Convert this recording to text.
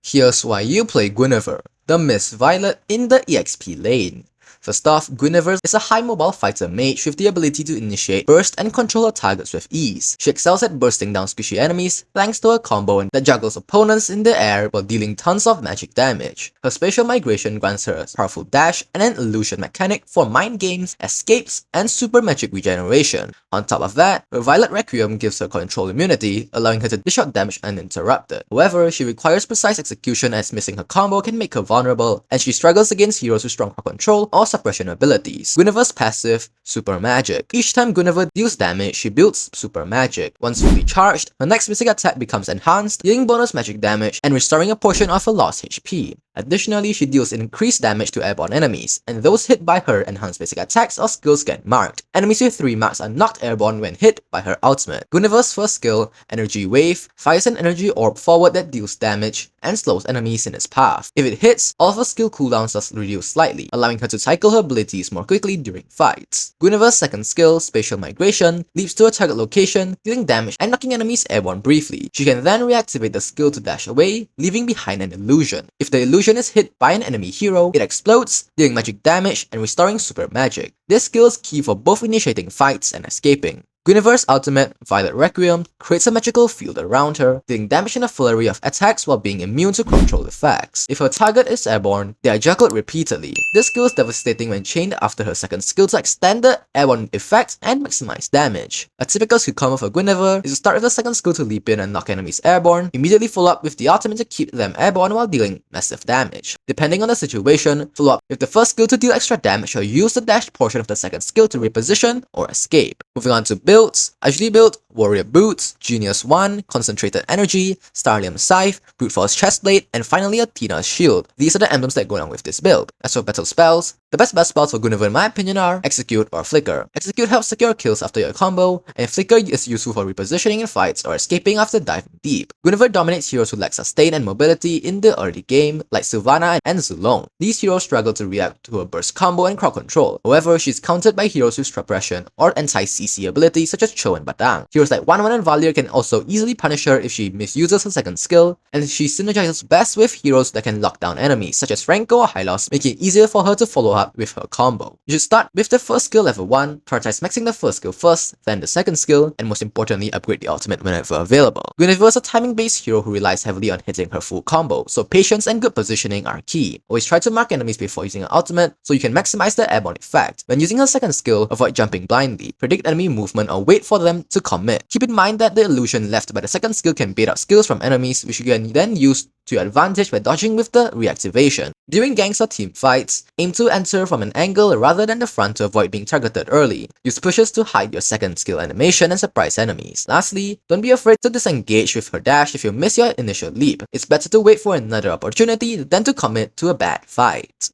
Here's why you play Guinevere, the Miss Violet in the EXP Lane. First off, Guinevere is a high mobile fighter mage with the ability to initiate, burst, and control her targets with ease. She excels at bursting down squishy enemies thanks to her combo that juggles opponents in the air while dealing tons of magic damage. Her spatial migration grants her a powerful dash and an illusion mechanic for mind games, escapes, and super magic regeneration. On top of that, her Violet Requiem gives her control immunity, allowing her to dish out damage uninterrupted. However, she requires precise execution as missing her combo can make her vulnerable, and she struggles against heroes with strong control or suppression abilities. Guinevere's passive, Super Magic. Each time Guinevere deals damage, she builds Super Magic. Once fully charged, her next basic attack becomes enhanced, dealing bonus magic damage and restoring a portion of her lost HP. Additionally, she deals increased damage to airborne enemies, and those hit by her enhanced basic attacks or skills get marked. Enemies with 3 marks are knocked airborne when hit by her ultimate. Guinevere's first skill, Energy Wave, fires an energy orb forward that deals damage and slows enemies in its path. If it hits, all of her skill cooldowns are reduced slightly, allowing her to cycle her abilities more quickly during fights. Guinevere's second skill, Spatial Migration, leaps to a target location, dealing damage and knocking enemies airborne briefly. She can then reactivate the skill to dash away, leaving behind an illusion. If the illusion is hit by an enemy hero, it explodes, dealing magic damage and restoring super magic. This skill is key for both initiating fights and escaping. Guinevere's ultimate, Violet Requiem, creates a magical field around her, dealing damage in a flurry of attacks while being immune to control effects. If her target is airborne, they are juggled repeatedly. This skill is devastating when chained after her second skill to extend the airborne effect and maximize damage. A typical skill combo for Guinevere is to start with the second skill to leap in and knock enemies airborne, immediately follow up with the ultimate to keep them airborne while dealing massive damage. Depending on the situation, follow up with the first skill to deal extra damage or use the dashed portion of the second skill to reposition or escape. Moving on to builds, I usually build Warrior Boots, Genius 1, Concentrated Energy, Starlium Scythe, Brute Force Chestplate, and finally Athena's Shield. These are the emblems that go along with this build. As for battle spells, the best spells for Guinevere in my opinion are Execute or Flicker. Execute helps secure kills after your combo, and Flicker is useful for repositioning in fights or escaping after diving deep. Guinevere dominates heroes who lack sustain and mobility in the early game, like Sylvana and Zulong. These heroes struggle to react to her burst combo and crowd control. However, she is countered by heroes with suppression or anti-CC abilities such as Cho and Badang. Heroes like Wanwan and Valier can also easily punish her if she misuses her second skill, and she synergizes best with heroes that can lock down enemies such as Franco or Hylos, making it easier for her to follow up with her combo. You should start with the first skill level 1, prioritize maxing the first skill first, then the second skill, and most importantly upgrade the ultimate whenever available. Guinevere is a timing based hero who relies heavily on hitting her full combo, so patience and good positioning are key. Always try to mark enemies before using her ultimate so you can maximize the airborne effect. When using her second skill, avoid jumping blindly, predict enemy movement or wait for them to commit. Keep in mind that the illusion left by the second skill can bait out skills from enemies, which you can then use to your advantage by dodging with the reactivation. During ganks or team fights, aim to enter from an angle rather than the front to avoid being targeted early. Use pushes to hide your second skill animation and surprise enemies. Lastly, don't be afraid to disengage with her dash if you miss your initial leap. It's better to wait for another opportunity than to commit to a bad fight.